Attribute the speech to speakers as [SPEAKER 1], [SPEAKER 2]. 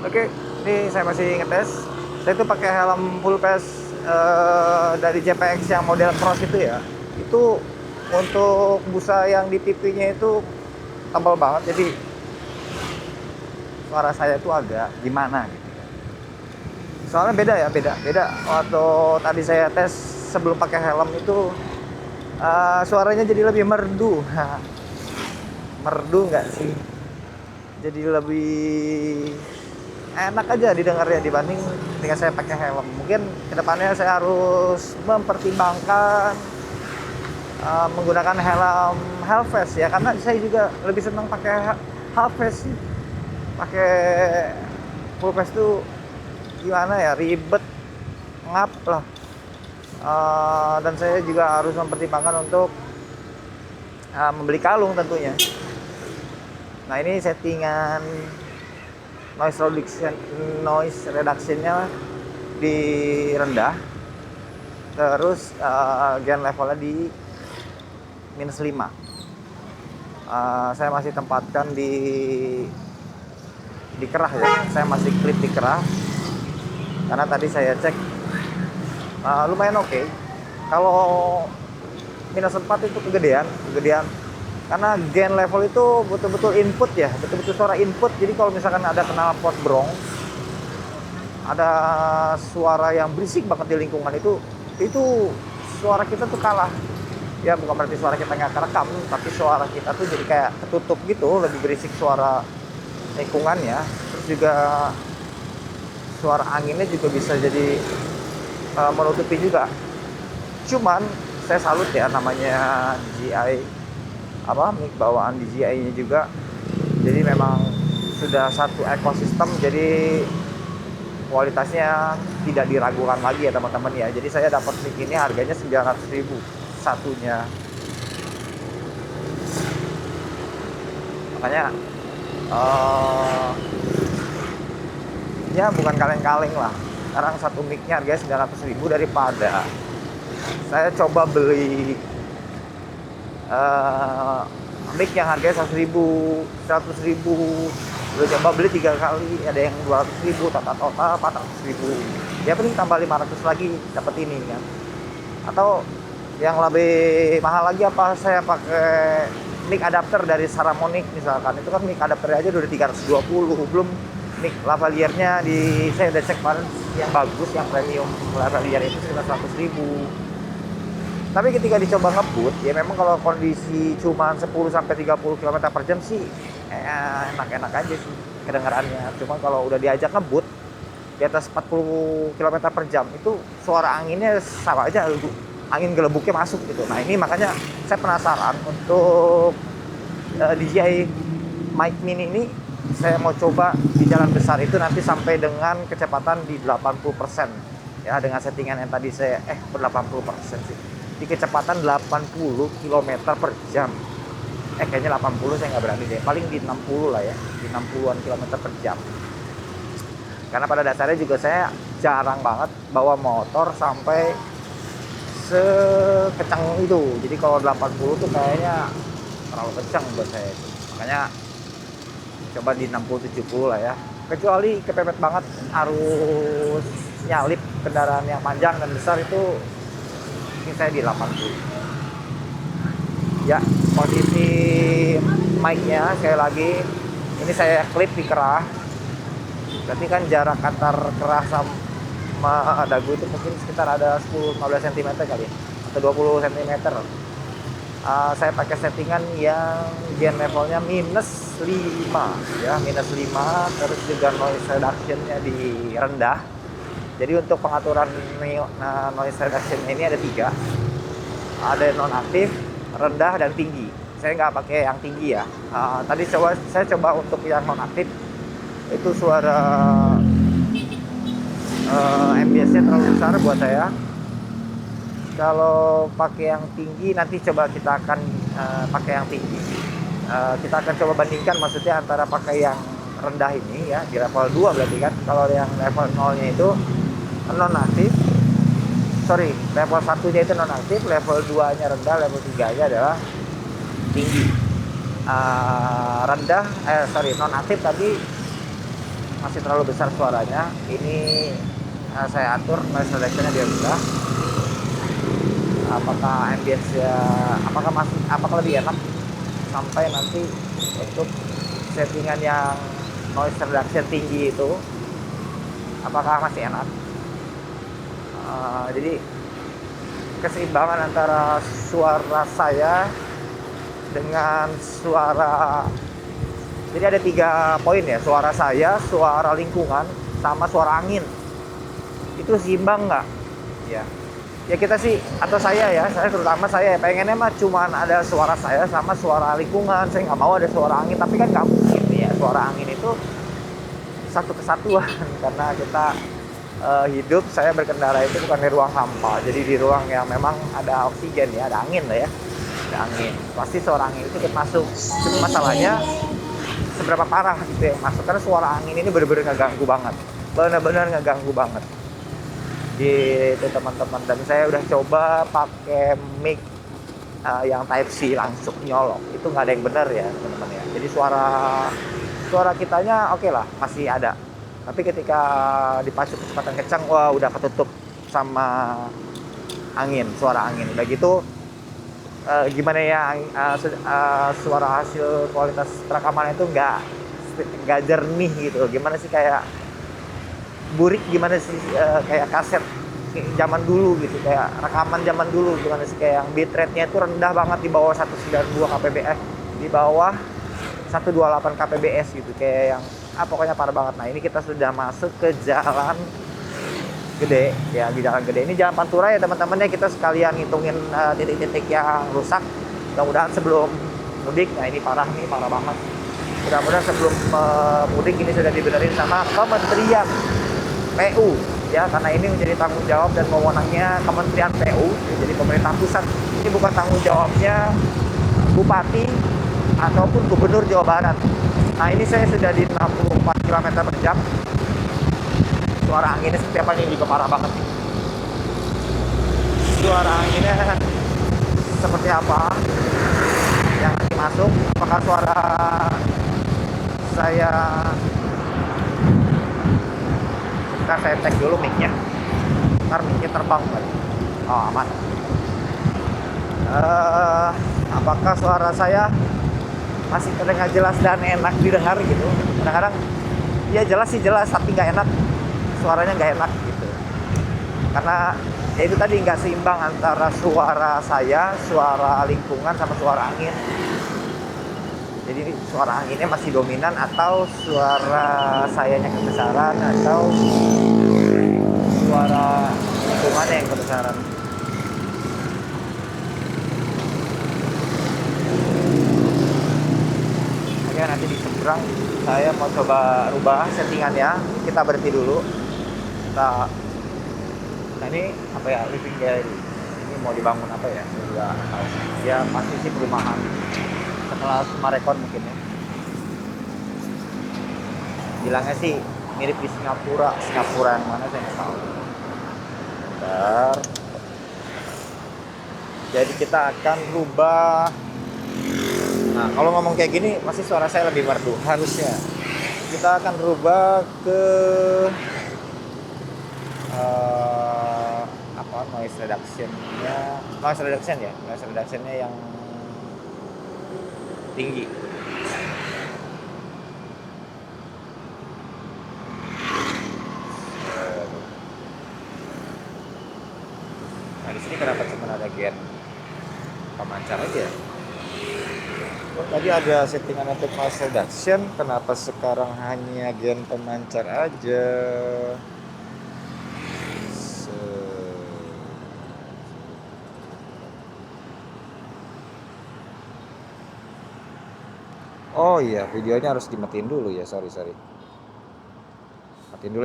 [SPEAKER 1] Oke, ini saya masih ngetes. Saya tuh pakai helm full face dari JPX yang model cross itu ya. Itu untuk busa yang di pipinya itu tebal banget, jadi suara saya tuh agak gimana gitu. Soalnya beda ya, beda. Waktu tadi saya tes sebelum pakai helm itu suaranya jadi lebih merdu. Merdu nggak sih? Jadi lebih enak aja didengarnya dibanding ketika saya pakai helm. Mungkin kedepannya saya harus mempertimbangkan menggunakan helm half face ya, karena saya juga lebih senang pakai half face sih. Pakai full face tuh gimana ya, ribet, ngap lah. Dan saya juga harus mempertimbangkan untuk membeli kalung tentunya. Nah, ini settingan noise reduction-nya di rendah, terus gain levelnya di -5. Saya masih tempatkan di kerah ya, saya masih klip di kerah karena tadi saya cek lumayan oke. Kalau -4 itu kegedean karena gain level itu betul-betul input ya, betul-betul suara input. Jadi kalau misalkan ada knalpot brong, ada suara yang berisik banget di lingkungan itu suara kita tuh kalah. Ya bukan berarti suara kita nggak kerekam, tapi suara kita tuh jadi kayak ketutup gitu, lebih berisik suara lingkungannya. Terus juga suara anginnya juga bisa jadi menutupi juga. Cuman saya salut ya, namanya DJI, mic bawaan DJI-nya juga. Jadi memang sudah satu ekosistem, jadi kualitasnya tidak diragukan lagi ya teman-teman ya. Jadi saya dapat mic ini harganya 900.000 satunya. Makanya ya bukan kaleng-kaleng lah. Sekarang satu mic-nya harganya 900.000 daripada saya coba beli mic yang harganya 100.000. Udah coba beli 3 kali, ada yang 200.000, total 400.000. Ya paling tambah 500 lagi dapat ini kan. Atau yang lebih mahal lagi saya pakai mic adapter dari Saramonic misalkan. Itu kan mic adapter aja udah 320, belum mic lavalier-nya saya udah cek kemarin yang bagus, yang premium lavalier itu 900.000. Tapi ketika dicoba ngebut, ya memang kalau kondisi cuma 10-30 km per jam sih enak-enak aja sih kedengarannya. Cuma kalau udah diajak ngebut di atas 40 km per jam itu suara anginnya sama aja, angin gelembuknya masuk gitu. Nah ini makanya saya penasaran untuk DJI Mic Mini ini. Saya mau coba di jalan besar itu nanti sampai dengan kecepatan di 80% ya, dengan settingan yang tadi saya 80% sih, di kecepatan 80 km per jam. Kayaknya 80 saya nggak berani deh, paling di 60 lah ya, di 60-an km per jam. Karena pada dasarnya juga saya jarang banget bawa motor sampai sekecang itu. Jadi kalau 80 tuh kayaknya terlalu kencang buat saya. Makanya coba di 60-70 lah ya. Kecuali kepepet banget, harus nyalip kendaraan yang panjang dan besar, itu mungkin saya di 80. Ya, posisi mic-nya sekali lagi ini saya klip di kerah. Berarti kan jarak antar kerah sama dagu itu mungkin sekitar ada 10-15 cm kali atau 20 cm. Saya pakai settingan yang gain levelnya -5 ya, -5, terus juga noise reduction-nya di rendah. Jadi untuk pengaturan noise reduction ini ada 3. Ada nonaktif, rendah, dan tinggi. Saya nggak pakai yang tinggi ya. Tadi saya coba untuk yang nonaktif, itu suara ambience-nya terlalu besar buat saya. Kalau pakai yang tinggi, nanti coba kita akan pakai yang tinggi. Kita akan coba bandingkan, maksudnya antara pakai yang rendah ini ya, di level 2 berarti kan. Kalau yang level 0-nya itu nonaktif, level 1-nya itu nonaktif, level 2-nya rendah, level 3-nya adalah tinggi. Nonaktif tadi masih terlalu besar suaranya. Ini saya atur noise reduction-nya dia rendah. Apakah ambience ya, apakah lebih enak sampai nanti untuk settingan yang noise reduction tinggi itu, apakah masih enak. Jadi keseimbangan antara suara saya dengan suara, jadi ada 3 poin ya, suara saya, suara lingkungan, sama suara angin. Itu seimbang nggak? Ya. Ya kita sih, atau saya terutama saya pengennya mah cuman ada suara saya sama suara lingkungan. Saya nggak mau ada suara angin, tapi kan nggak mungkin ya. Suara angin itu satu kesatuan karena kita hidup, saya berkendara itu bukan di ruang hampa, jadi di ruang yang memang ada oksigen ya, ada angin lah ya, ada angin. Pasti suara angin itu ikut masuk. Cuma masalahnya seberapa parah gitu yang masuk, karena suara angin ini bener-bener ngeganggu banget, bener-bener ngeganggu banget gitu teman-teman. Dan saya udah coba pakai mic yang Type C langsung nyolok, itu nggak ada yang bener ya teman-teman ya. Jadi suara kitanya oke lah, masih ada, tapi ketika dipacu kecepatan kencang, wah udah ketutup sama angin, suara angin. Udah gitu gimana ya, suara hasil kualitas rekaman itu nggak jernih gitu. Gimana sih, kayak burik, gimana sih, kayak kaset zaman dulu gitu, kayak rekaman zaman dulu. Gimana sih, kayak yang bitrate-nya itu rendah banget, di bawah 192 kbps, di bawah 128 kbps gitu, kayak yang pokoknya parah banget. Nah ini kita sudah masuk ke jalan gede ya. Di jalan gede ini jalan Pantura ya teman-teman ya, kita sekalian ngitungin titik-titik yang rusak, mudah-mudahan sebelum mudik. Nah ini parah banget, mudah-mudahan sebelum mudik ini sudah dibenerin sama Kementerian PU ya, karena ini menjadi tanggung jawab dan wewenangnya Kementerian PU, jadi pemerintah pusat. Ini bukan tanggung jawabnya Bupati ataupun Gubernur Jawa Barat. Nah ini saya sudah di 64 km per jam. Suara anginnya seperti apa, ini juga parah banget. Suara anginnya seperti apa yang masuk, apakah suara saya, ntar saya cek dulu mic-nya, ntar mic-nya terbang lagi. Oh aman. Apakah suara saya masih terdengar jelas dan enak didengar gitu? Kadang-kadang ya jelas sih jelas, tapi nggak enak, suaranya nggak enak gitu, karena ya itu tadi nggak seimbang antara suara saya, suara lingkungan, sama suara angin. Jadi suara anginnya masih dominan, atau suara sayanya kebesaran, atau suara lingkungannya yang kebesaran. Oke, nanti di seberang saya mau coba rubah settingannya. Kita berhenti dulu. Nah ini apa ya, living gallery. Ini mau dibangun apa ya? Saya nggak tahu. Ya pasti sih perumahan. Setelah Sumarekon mungkin ya. Bilangnya sih mirip di Singapura yang mana saya nggak tahu. Bentar. Jadi kita akan rubah. Nah kalau ngomong kayak gini masih suara saya lebih merdu harusnya. Kita akan rubah ke noise reductionnya yang tinggi. Nah di sini kenapa cuma ada gen pemancar aja? Oh, tadi ada settingan untuk noise reduction, kenapa sekarang hanya gen pemancar aja? Oh iya, videonya harus dimatiin dulu ya, sorry. Matiin dulu ya.